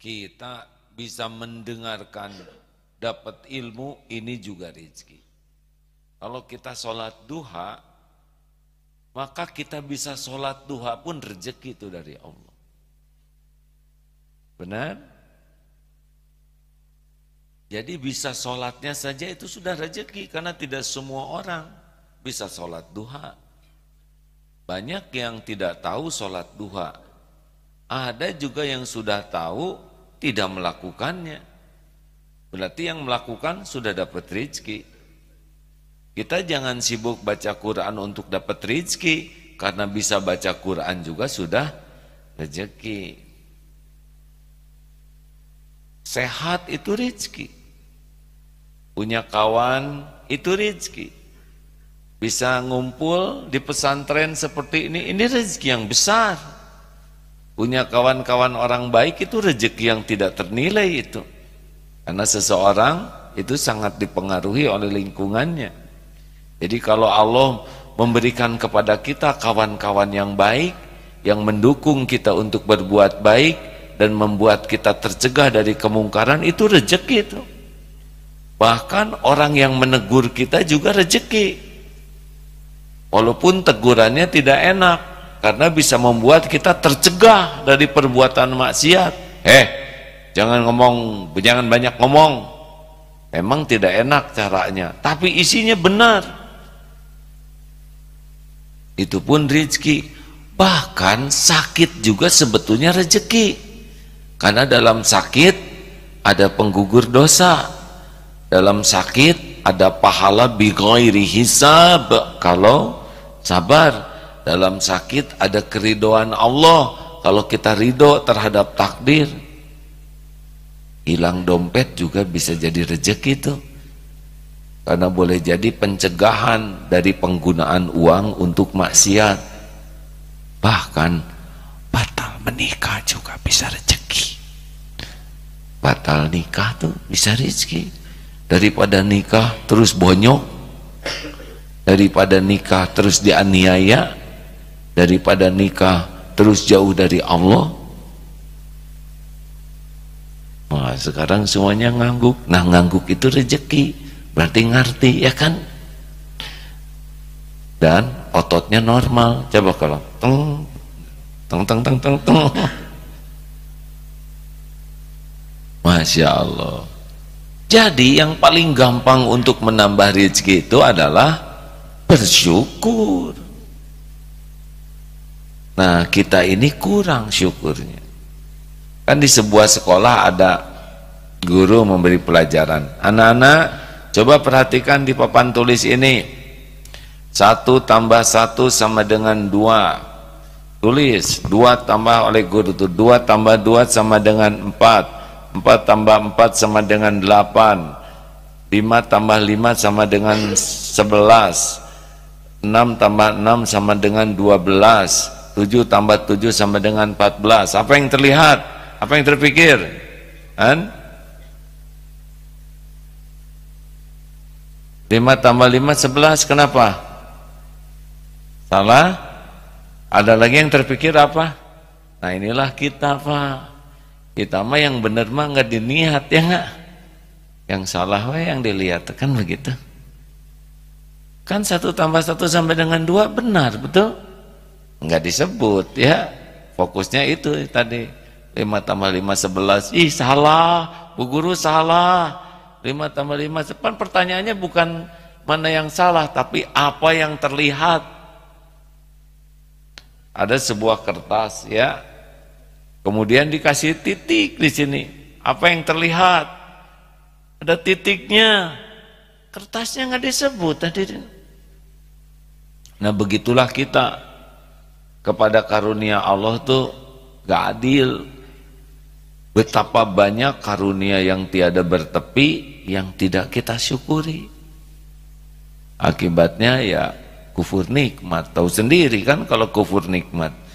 kita bisa mendengarkan, dapat ilmu, ini juga rezeki. Kalau kita sholat duha, maka kita bisa sholat duha pun rezeki itu dari Allah. Benar? Jadi bisa sholatnya saja itu sudah rezeki, karena tidak semua orang bisa sholat duha. Banyak yang tidak tahu sholat duha. Ada juga yang sudah tahu tidak melakukannya. Berarti yang melakukan sudah dapat rezeki. Kita jangan sibuk baca Quran untuk dapat rezeki, karena bisa baca Quran juga sudah rezeki. Sehat itu rezeki. Punya kawan itu rezeki. Bisa ngumpul di pesantren seperti ini rezeki yang besar. Punya kawan-kawan orang baik itu rezeki yang tidak ternilai itu. Karena seseorang itu sangat dipengaruhi oleh lingkungannya. Jadi kalau Allah memberikan kepada kita kawan-kawan yang baik, yang mendukung kita untuk berbuat baik dan membuat kita tercegah dari kemungkaran, itu rezeki itu. Bahkan orang yang menegur kita juga rezeki. Walaupun tegurannya tidak enak, karena bisa membuat kita tercegah dari perbuatan maksiat. Jangan banyak ngomong. Memang tidak enak caranya, tapi isinya benar. Itu pun rezeki. Bahkan sakit juga sebetulnya rezeki. Karena dalam sakit ada penggugur dosa. Dalam sakit ada pahala bighairi hisab kalau sabar. Dalam sakit ada keridhaan Allah kalau kita ridho terhadap takdir. Hilang dompet juga bisa jadi rezeki itu, karena boleh jadi pencegahan dari penggunaan uang untuk maksiat. Bahkan batal menikah juga bisa rezeki. Batal nikah tuh bisa rezeki. Daripada nikah terus bonyok, daripada nikah terus dianiaya, daripada nikah terus jauh dari Allah. Wah, sekarang semuanya ngangguk. Nah, ngangguk itu rezeki, berarti ngerti, ya kan? Dan ototnya normal. Coba kalau teng. Masya Allah. Jadi yang paling gampang untuk menambah rezeki itu adalah bersyukur. Nah, kita ini kurang syukurnya. Kan di sebuah sekolah ada guru memberi pelajaran. Anak-anak, coba perhatikan di papan tulis ini. 1 tambah 1 sama dengan 2. Tulis, 2 tambah oleh guru itu. 2 tambah 2 sama dengan 4. 4 tambah 4 sama dengan 8. 5 tambah 5 sama dengan 11. 6 tambah 6 sama dengan 12. 7 tambah 7 sama dengan 14. Apa yang terlihat? Apa yang terpikir? Kan? 5 tambah 5 11. Kenapa? Salah? Ada lagi yang terpikir apa? Nah, inilah kita, Pak. Kita mah yang benar mah nggak diniat, ya nggak? Yang salah yang dilihat, kan begitu. Kan 1 tambah 1 sampai dengan 2 benar, betul? Nggak disebut, ya. Fokusnya itu tadi. 5 tambah 5 11. Ih, salah, Bu Guru salah. 5 tambah 5, pertanyaannya bukan mana yang salah, tapi apa yang terlihat. Ada sebuah kertas, ya. Kemudian dikasih titik di sini. Apa yang terlihat? Ada titiknya. Kertasnya nggak disebut tadi. Nah, begitulah kita kepada karunia Allah tuh gak adil. Betapa banyak karunia yang tiada bertepi yang tidak kita syukuri. Akibatnya ya kufur nikmat. Tahu sendiri kan kalau kufur nikmat.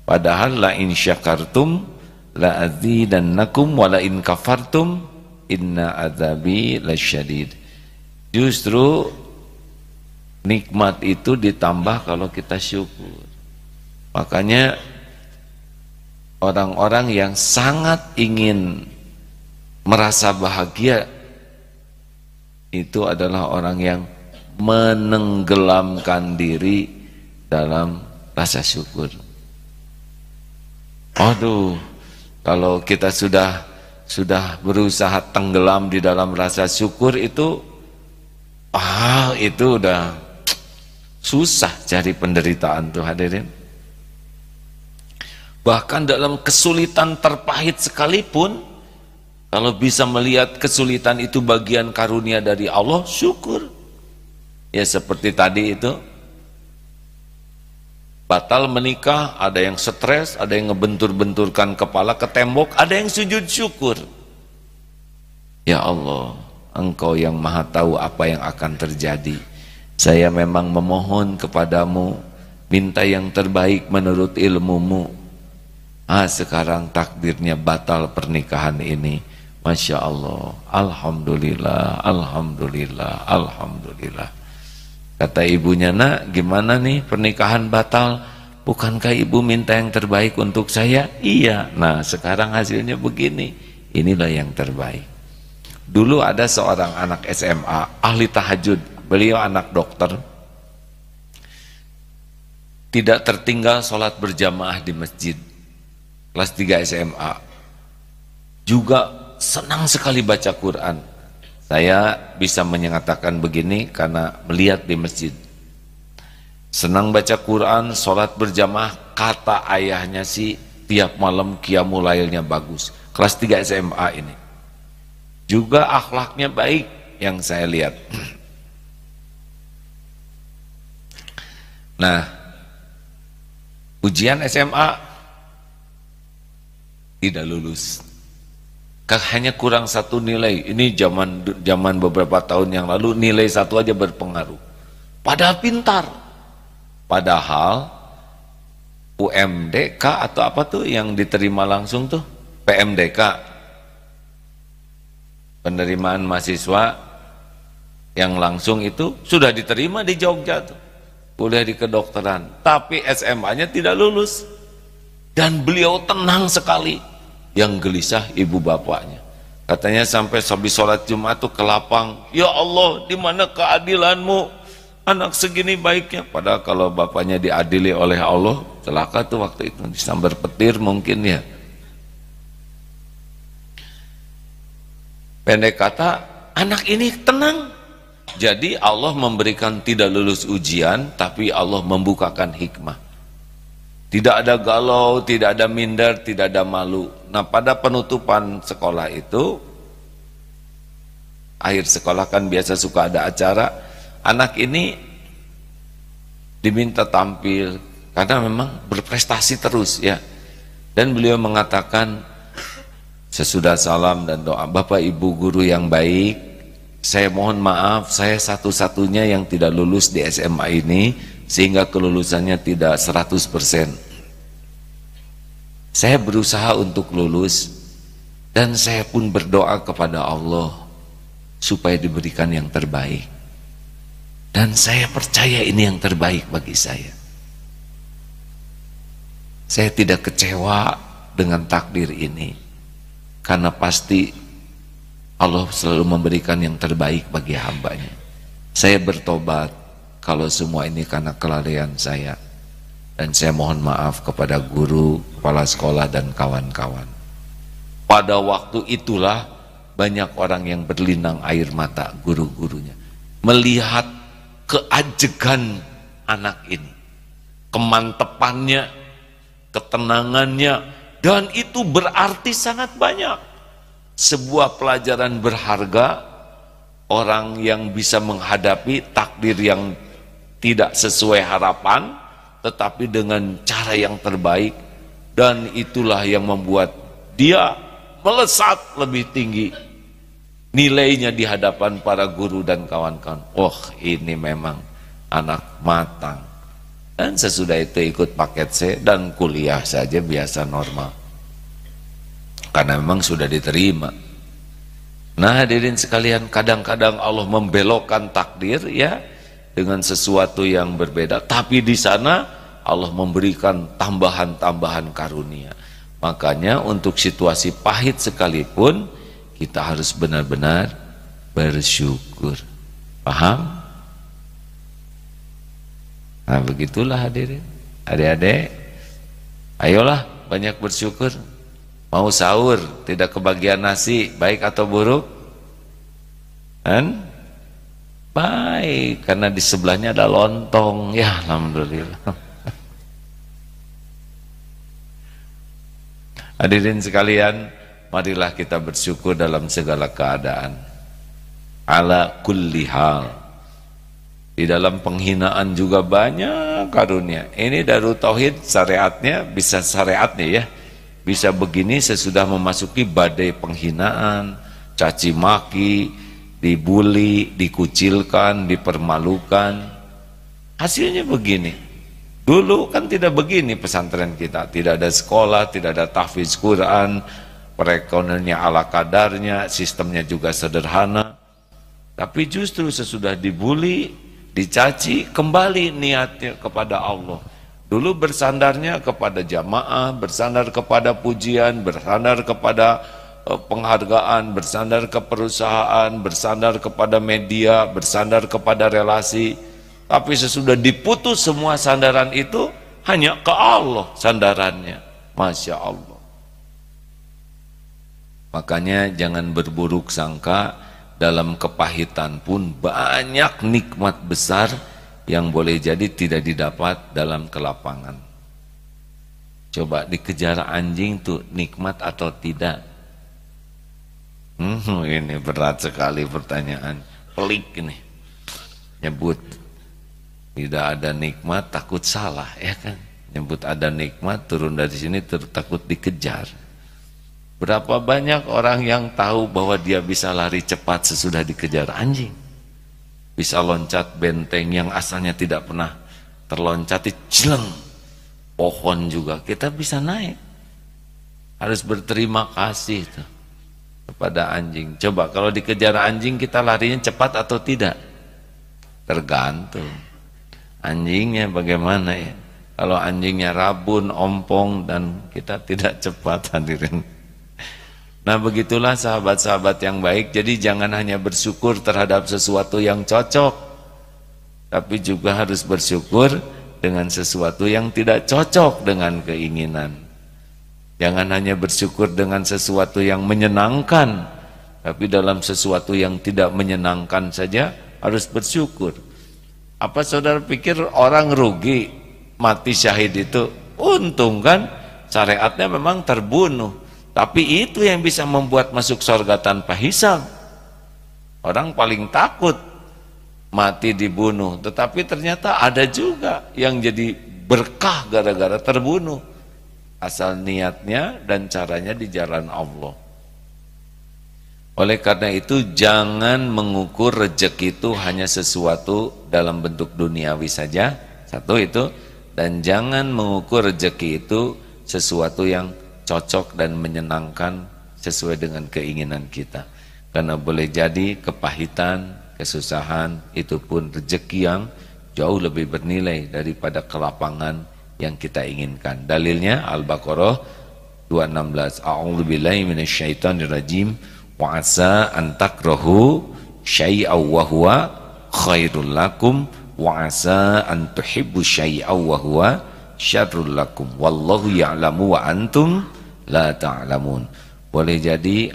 Padahal la in syakartum la azidannakum wa la in kafartum inna azabi lasyadid. Justru nikmat itu ditambah kalau kita syukur. Makanya Orang-orang yang sangat ingin merasa bahagia itu adalah orang yang menenggelamkan diri dalam rasa syukur. Aduh, kalau kita sudah berusaha tenggelam di dalam rasa syukur itu udah susah cari penderitaan tuh hadirin. Bahkan dalam kesulitan terpahit sekalipun, kalau bisa melihat kesulitan itu bagian karunia dari Allah, syukur. Ya seperti tadi itu, batal menikah, ada yang stres, ada yang ngebentur-benturkan kepala ke tembok, ada yang sujud syukur. Ya Allah, Engkau yang maha tahu apa yang akan terjadi. Saya memang memohon kepadamu, minta yang terbaik menurut ilmumu. Sekarang takdirnya batal pernikahan ini. Masya Allah, Alhamdulillah, Alhamdulillah, Alhamdulillah. Kata ibunya, nak gimana nih pernikahan batal? Bukankah ibu minta yang terbaik untuk saya? Iya. Nah sekarang hasilnya begini. Inilah yang terbaik. Dulu ada seorang anak SMA, ahli tahajud. Beliau anak dokter. Tidak tertinggal sholat berjamaah di masjid. Kelas 3 SMA. Juga senang sekali baca Quran. Saya bisa menyatakan begini karena melihat di masjid. Senang baca Quran, sholat berjamaah, kata ayahnya sih tiap malam qiyamul lailnya bagus. Kelas 3 SMA ini. Juga akhlaknya baik yang saya lihat. Nah, ujian SMA tidak lulus. Hanya kurang satu nilai. Ini zaman beberapa tahun yang lalu nilai satu aja berpengaruh. Padahal pintar. Padahal UMDK atau apa tuh yang diterima langsung tuh? PMDK. Penerimaan mahasiswa yang langsung itu sudah diterima di Jogja tuh. Kuliah di kedokteran. Tapi SMA-nya tidak lulus. Dan beliau tenang sekali. Yang gelisah ibu bapaknya. Katanya sampai habis sholat Jumat tuh ke lapang. Ya Allah, di mana keadilanmu? Anak segini baiknya. Padahal kalau bapaknya diadili oleh Allah, celaka tuh waktu itu. Disambar petir mungkin ya. Pendek kata, anak ini tenang. Jadi Allah memberikan tidak lulus ujian, tapi Allah membukakan hikmah. Tidak ada galau, tidak ada minder, tidak ada malu. Nah pada penutupan sekolah itu, akhir sekolah kan biasa suka ada acara, anak ini diminta tampil, karena memang berprestasi terus ya. Dan beliau mengatakan, sesudah salam dan doa, Bapak Ibu guru yang baik, saya mohon maaf, saya satu-satunya yang tidak lulus di SMA ini, sehingga kelulusannya tidak 100%. Saya berusaha untuk lulus dan saya pun berdoa kepada Allah supaya diberikan yang terbaik. Dan saya percaya ini yang terbaik bagi saya. Saya tidak kecewa dengan takdir ini karena pasti Allah selalu memberikan yang terbaik bagi hambanya. Saya bertobat kalau semua ini karena kelalaian saya. Dan saya mohon maaf kepada guru, kepala sekolah, dan kawan-kawan. Pada waktu itulah banyak orang yang berlinang air mata, guru-gurunya. Melihat keajegan anak ini. Kemantepannya, ketenangannya, dan itu berarti sangat banyak. Sebuah pelajaran berharga, orang yang bisa menghadapi takdir yang tidak sesuai harapan, tetapi dengan cara yang terbaik, dan itulah yang membuat dia melesat lebih tinggi nilainya di hadapan para guru dan kawan-kawan. Oh, ini memang anak matang. Dan sesudah itu ikut paket C dan kuliah saja biasa normal, karena memang sudah diterima. Nah hadirin sekalian, kadang-kadang Allah membelokkan takdir ya dengan sesuatu yang berbeda, tapi di sana Allah memberikan tambahan-tambahan karunia. Makanya untuk situasi pahit sekalipun kita harus benar-benar bersyukur. Paham? Nah begitulah hadirin. Adik-adik, ayolah banyak bersyukur. Mau sahur tidak kebagian nasi, baik atau buruk? Kan? Baik, karena di sebelahnya ada lontong. Ya alhamdulillah. Hadirin sekalian, marilah kita bersyukur dalam segala keadaan. Ala kulli hal. Di dalam penghinaan juga banyak karunia. Ini Darut Tauhid syariatnya bisa syariatnya ya. Bisa begini sesudah memasuki badai penghinaan, caci maki, dibully, dikucilkan, dipermalukan. Hasilnya begini. Dulu kan tidak begini pesantren kita, tidak ada sekolah, tidak ada tahfiz Quran, perekonomiannya ala kadarnya, sistemnya juga sederhana. Tapi justru sesudah dibully, dicaci, kembali niatnya kepada Allah. Dulu bersandarnya kepada jamaah, bersandar kepada pujian, bersandar kepada penghargaan, bersandar ke perusahaan, bersandar kepada media, bersandar kepada relasi. Tapi sesudah diputus semua sandaran itu, hanya ke Allah sandarannya. Masya Allah. Makanya jangan berburuk sangka, dalam kepahitan pun banyak nikmat besar yang boleh jadi tidak didapat dalam kelapangan. Coba dikejar anjing tuh nikmat atau tidak? Ini berat sekali pertanyaan. Pelik ini. Nyebut tidak ada nikmat takut salah, ya kan? Nyebut ada nikmat turun dari sini takut dikejar. Berapa banyak orang yang tahu bahwa dia bisa lari cepat sesudah dikejar anjing, bisa loncat benteng yang asalnya tidak pernah terloncati, jeleng. Pohon juga kita bisa naik. Harus berterima kasih tuh kepada anjing. Coba kalau dikejar anjing kita larinya cepat atau tidak? Tergantung anjingnya bagaimana ya. Kalau anjingnya rabun, ompong, dan kita tidak cepat, hadirin. Nah begitulah sahabat-sahabat yang baik. Jadi jangan hanya bersyukur terhadap sesuatu yang cocok, tapi juga harus bersyukur dengan sesuatu yang tidak cocok dengan keinginan. Jangan hanya bersyukur dengan sesuatu yang menyenangkan, tapi dalam sesuatu yang tidak menyenangkan saja harus bersyukur. Apa saudara pikir orang rugi mati syahid itu? Untung kan, syariatnya memang terbunuh. Tapi itu yang bisa membuat masuk surga tanpa hisab. Orang paling takut mati dibunuh, tetapi ternyata ada juga yang jadi berkah gara-gara terbunuh. Asal niatnya dan caranya di jalan Allah. Oleh karena itu jangan mengukur rezeki itu hanya sesuatu dalam bentuk duniawi saja. Satu itu. Dan jangan mengukur rezeki itu sesuatu yang cocok dan menyenangkan sesuai dengan keinginan kita. Karena boleh jadi kepahitan, kesusahan itu pun rezeki yang jauh lebih bernilai daripada kelapangan yang kita inginkan. Dalilnya Al-Baqarah 216. A'udzubillahi minasyaitonirrajim. Wa asa an takrahu syai'aw wa huwa khairul lakum wa asa an tuhibbu syai'aw wa huwa syarrul lakum wallahu ya'lamu wa antum la ta'lamun. Boleh jadi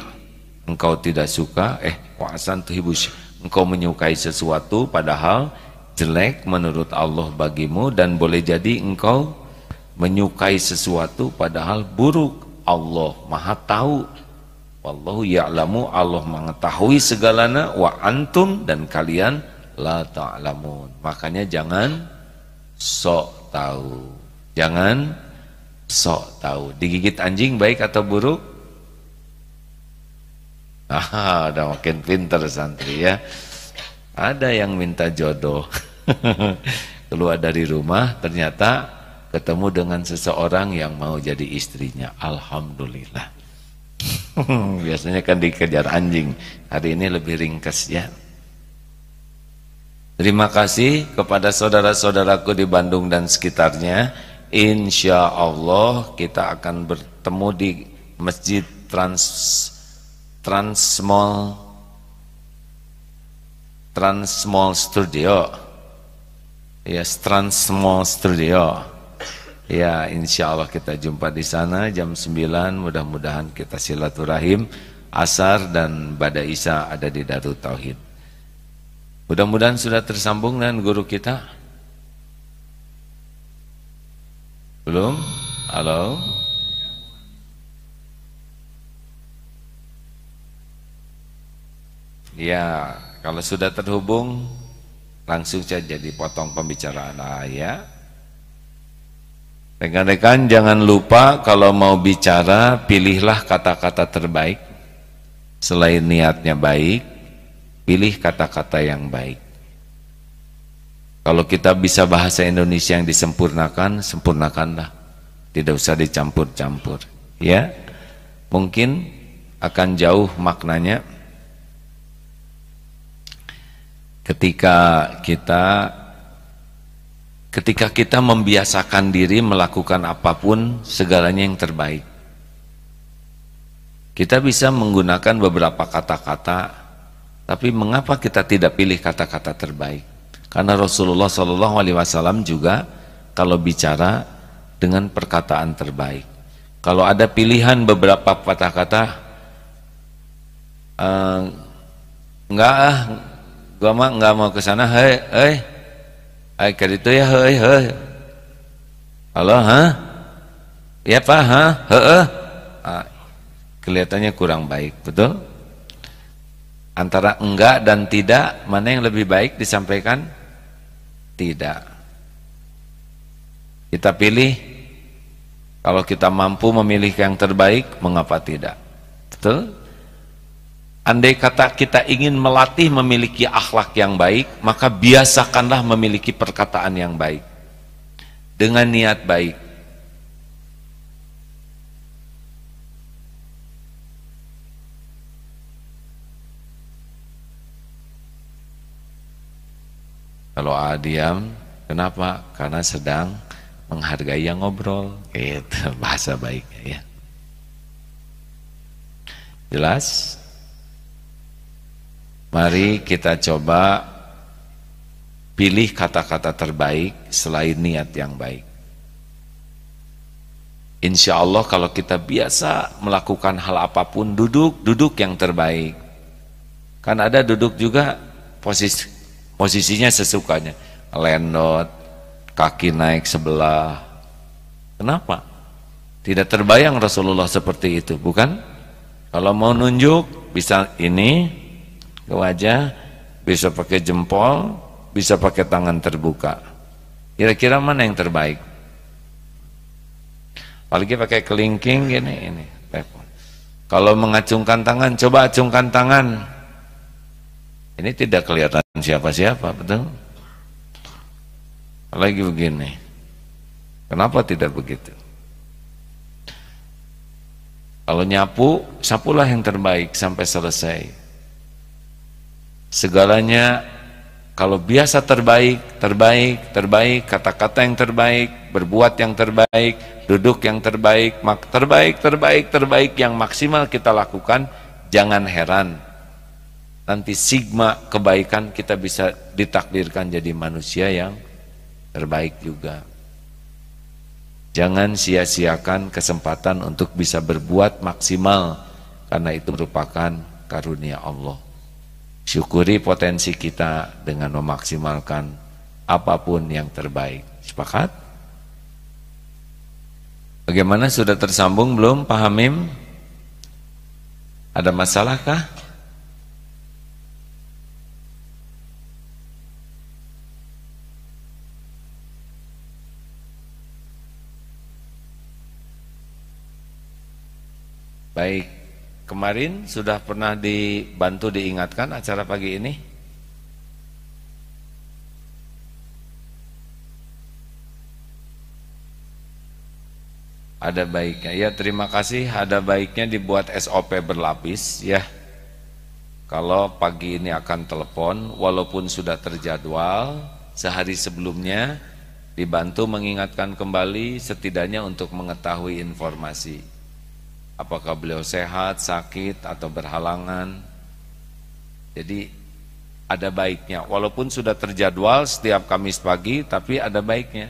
engkau tidak suka wa asa an tuhibbu engkau menyukai sesuatu padahal jelek menurut Allah bagimu, dan boleh jadi engkau menyukai sesuatu padahal buruk. Allah Maha tahu. Wallahu ya'lamu, Allah mengetahui segalanya, wa antum, dan kalian la ta'lamun. Makanya jangan sok tahu. Jangan sok tahu. Digigit anjing baik atau buruk? Udah makin pintar santri ya. Ada yang minta jodoh. Keluar dari rumah ternyata ketemu dengan seseorang yang mau jadi istrinya. Alhamdulillah. Biasanya kan dikejar anjing, hari ini lebih ringkas ya. Terima kasih kepada saudara-saudaraku di Bandung dan sekitarnya. Insya Allah kita akan bertemu di Masjid Transmall Studio. Ya, Transmall Studio. Ya, insya Allah kita jumpa di sana jam 9. Mudah-mudahan kita silaturahim. Asar dan Bada Isya ada di Darut Tauhid. Mudah-mudahan sudah tersambung dengan guru kita. Belum? Halo? Ya, kalau sudah terhubung langsung saja dipotong pembicaraan ya. Rekan-rekan jangan lupa kalau mau bicara pilihlah kata-kata terbaik. Selain niatnya baik, pilih kata-kata yang baik. Kalau kita bisa bahasa Indonesia yang disempurnakan, sempurnakanlah. Tidak usah dicampur-campur, ya. Mungkin akan jauh maknanya ketika kita membiasakan diri melakukan apapun segalanya yang terbaik. Kita bisa menggunakan beberapa kata-kata, tapi mengapa kita tidak pilih kata-kata terbaik? Karena Rasulullah SAW juga kalau bicara dengan perkataan terbaik. Kalau ada pilihan beberapa kata-kata, gua mah nggak mau ke sana, hei, kayak itu ya, hei, halo, ya pak, kelihatannya kurang baik, betul? Antara enggak dan tidak, mana yang lebih baik disampaikan? Tidak. Kita pilih, kalau kita mampu memilih yang terbaik, mengapa tidak? Betul? Andai kata kita ingin melatih memiliki akhlak yang baik, maka biasakanlah memiliki perkataan yang baik dengan niat baik. Kalau diam, kenapa? Karena sedang menghargai yang ngobrol. Itu bahasa baiknya ya. Jelas? Mari kita coba pilih kata-kata terbaik selain niat yang baik. Insya Allah kalau kita biasa melakukan hal apapun, duduk yang terbaik. Kan ada duduk juga posisinya sesukanya, lendot, kaki naik sebelah. Kenapa? Tidak terbayang Rasulullah seperti itu, bukan? Kalau mau nunjuk bisa ini ke wajah, bisa pakai jempol, bisa pakai tangan terbuka. Kira-kira mana yang terbaik? Apalagi pakai kelingking gini, ini. Kalau mengacungkan tangan, coba acungkan tangan. Ini tidak kelihatan siapa-siapa, betul? Apalagi begini. Kenapa tidak begitu? Kalau nyapu, sapulah yang terbaik sampai selesai. Segalanya kalau biasa terbaik, kata-kata yang terbaik, berbuat yang terbaik, duduk yang terbaik, terbaik yang maksimal kita lakukan, jangan heran nanti sigma kebaikan kita bisa ditakdirkan jadi manusia yang terbaik juga. Jangan sia-siakan kesempatan untuk bisa berbuat maksimal, karena itu merupakan karunia Allah. Syukuri potensi kita dengan memaksimalkan apapun yang terbaik. Sepakat? Bagaimana, sudah tersambung belum Pak Hamim? Ada masalahkah? Baik, kemarin sudah pernah dibantu diingatkan acara pagi ini? Ada baiknya, ya terima kasih. Ada baiknya dibuat SOP berlapis ya. Kalau pagi ini akan telepon, walaupun sudah terjadwal, sehari sebelumnya dibantu mengingatkan kembali setidaknya untuk mengetahui informasi. apakah beliau sehat, sakit, atau berhalangan. Jadi ada baiknya, walaupun sudah terjadwal setiap Kamis pagi, tapi ada baiknya.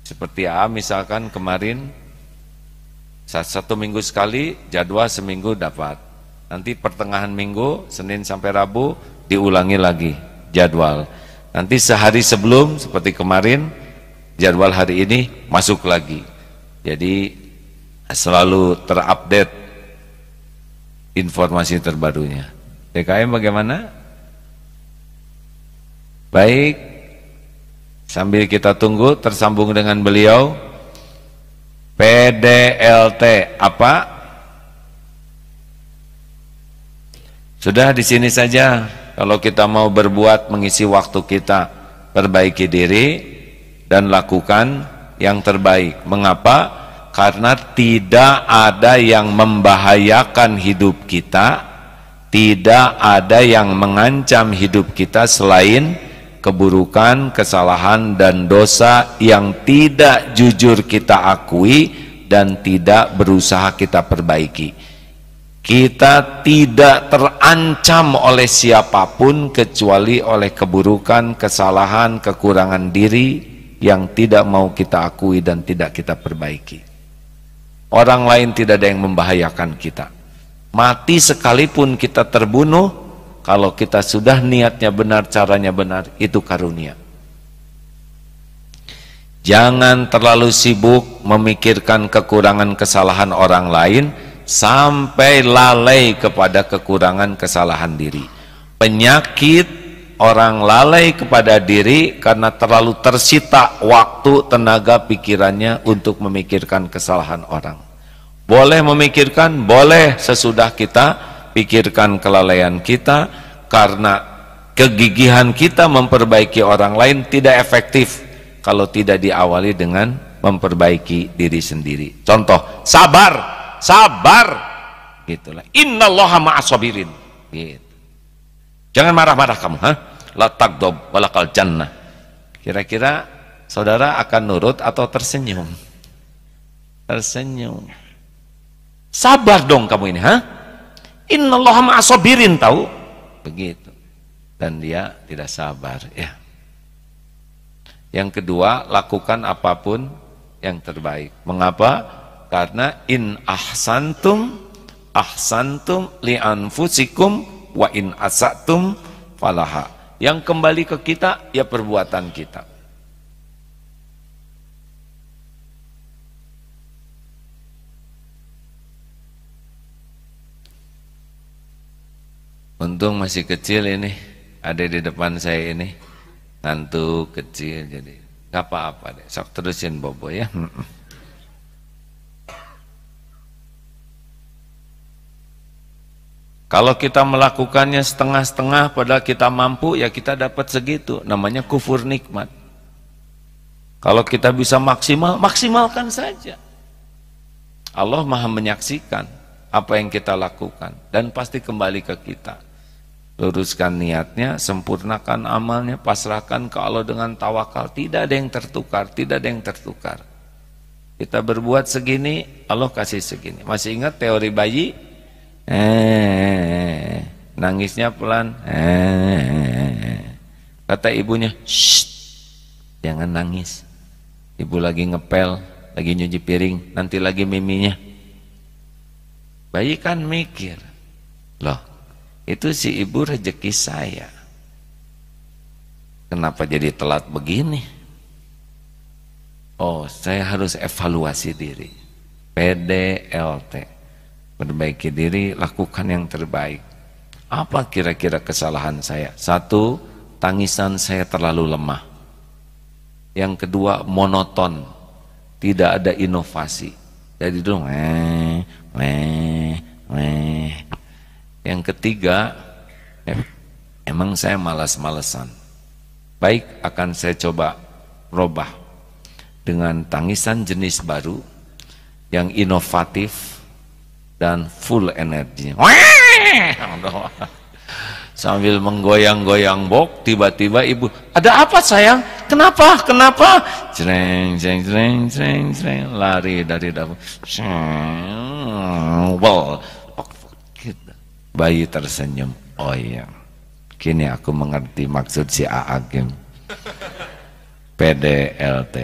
Seperti misalkan kemarin 1 minggu sekali, jadwal seminggu dapat. Nanti pertengahan minggu, Senin sampai Rabu, diulangi lagi jadwal. Nanti sehari sebelum, seperti kemarin, jadwal hari ini masuk lagi. Jadi selalu terupdate informasi terbarunya. DKM bagaimana? Baik, sambil kita tunggu tersambung dengan beliau. PDLT apa? Sudah di sini saja. Kalau kita mau berbuat, mengisi waktu kita, perbaiki diri dan lakukan yang terbaik. Mengapa? Karena tidak ada yang membahayakan hidup kita, tidak ada yang mengancam hidup kita selain keburukan, kesalahan, dan dosa yang tidak jujur kita akui dan tidak berusaha kita perbaiki. Kita tidak terancam oleh siapapun kecuali oleh keburukan, kesalahan, kekurangan diri yang tidak mau kita akui dan tidak kita perbaiki. Orang lain tidak ada yang membahayakan kita. Mati sekalipun kita terbunuh, kalau kita sudah niatnya benar, caranya benar, itu karunia. Jangan terlalu sibuk memikirkan kekurangan kesalahan orang lain sampai lalai kepada kekurangan kesalahan diri. Penyakit orang lalai kepada diri karena terlalu tersita waktu, tenaga, pikirannya untuk memikirkan kesalahan orang. Boleh memikirkan, boleh sesudah kita pikirkan kelalaian kita, karena kegigihan kita memperbaiki orang lain tidak efektif kalau tidak diawali dengan memperbaiki diri sendiri. Contoh, sabar, gitulah. Innallaha ma'as-sabirin. Gitu. Jangan marah-marah kamu, la tagdob walakal jannah. Kira-kira saudara akan nurut atau tersenyum? Tersenyum. Sabar dong kamu ini, Innallaha ma'as-sabirin, tahu? Begitu. Dan dia tidak sabar, ya. Yang kedua, lakukan apapun yang terbaik. Mengapa? Karena in ahsantum li anfusikum wa in asatum falaha. Yang kembali ke kita ya perbuatan kita. Untung masih kecil ini, ada di depan saya ini, ngantuk kecil, jadi gak apa-apa deh, sok terusin Bobo ya. Kalau kita melakukannya setengah-setengah padahal kita mampu, ya kita dapat segitu, namanya kufur nikmat. Kalau kita bisa maksimal, maksimalkan saja. Allah Maha menyaksikan apa yang kita lakukan dan pasti kembali ke kita. Luruskan niatnya, sempurnakan amalnya, pasrahkan ke Allah dengan tawakal. Tidak ada yang tertukar, tidak ada yang tertukar. Kita berbuat segini, Allah kasih segini. Masih ingat teori bayi? Nangisnya pelan. Kata ibunya, shh, jangan nangis. Ibu lagi ngepel, lagi nyuci piring, nanti lagi miminya. Bayi kan mikir, loh, itu si ibu rezeki saya, kenapa jadi telat begini? Oh, saya harus evaluasi diri. PDLT, perbaiki diri, lakukan yang terbaik. Apa kira-kira kesalahan saya? Satu, tangisan saya terlalu lemah. Yang kedua, monoton, tidak ada inovasi. Jadi dong, Yang ketiga, emang saya malas-malesan. Baik, akan saya coba robah dengan tangisan jenis baru yang inovatif dan full energinya. Sambil menggoyang-goyang bok, tiba-tiba ibu, ada apa sayang? Kenapa? Kenapa? Jreng, jreng, jreng, jreng, jreng, lari dari dapur. Gitu. Bayi tersenyum. Oh iya, kini aku mengerti maksud si Aagim. PDLT.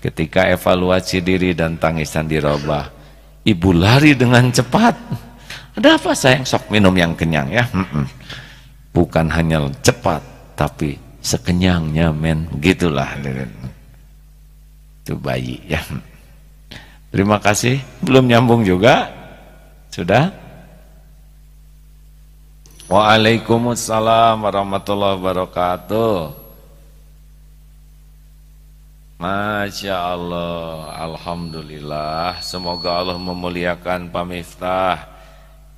Ketika evaluasi diri dan tangisan dirubah, ibu lari dengan cepat. Ada apa sayang? Sok minum yang kenyang ya. Bukan hanya cepat, tapi sekenyangnya men. Gitulah. Itu bayi ya. Terima kasih. Belum nyambung juga? Sudah? Waalaikumsalam warahmatullahi wabarakatuh. Masya Allah. Alhamdulillah. Semoga Allah memuliakan Pak Miftah,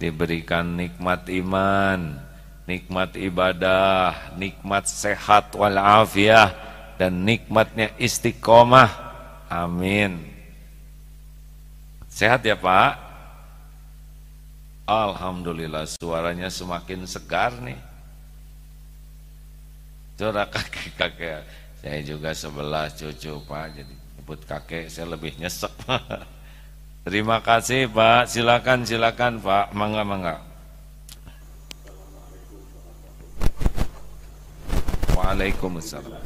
diberikan nikmat iman, nikmat ibadah, nikmat sehat walafiat, dan nikmatnya istiqomah. Amin. Sehat ya Pak? Alhamdulillah, suaranya semakin segar nih. Coba kakek-kakek, saya juga 11 cucu Pak, jadi nyebut kakek saya lebih nyesek. Terima kasih Pak, silakan Pak, mangga. Waalaikumsalam.